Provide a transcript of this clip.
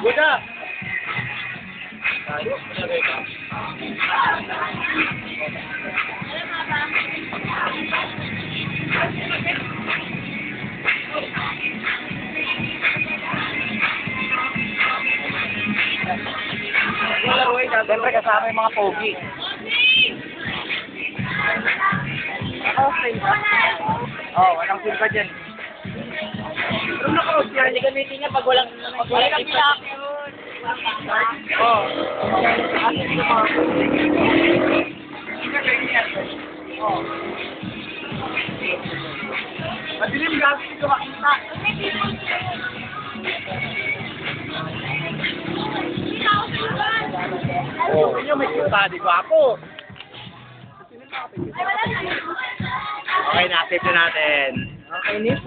Buda! Siyempre kasama yung mga pogi. Oo, walang silba dyan. Pero naka-off yan, hindi gamitin niya pag walang silba. Oo. Oo. Madilim gamit ito makita. Oo, yun may kita, di ba ako? Okay, na-accept na natin. Okay, Nis,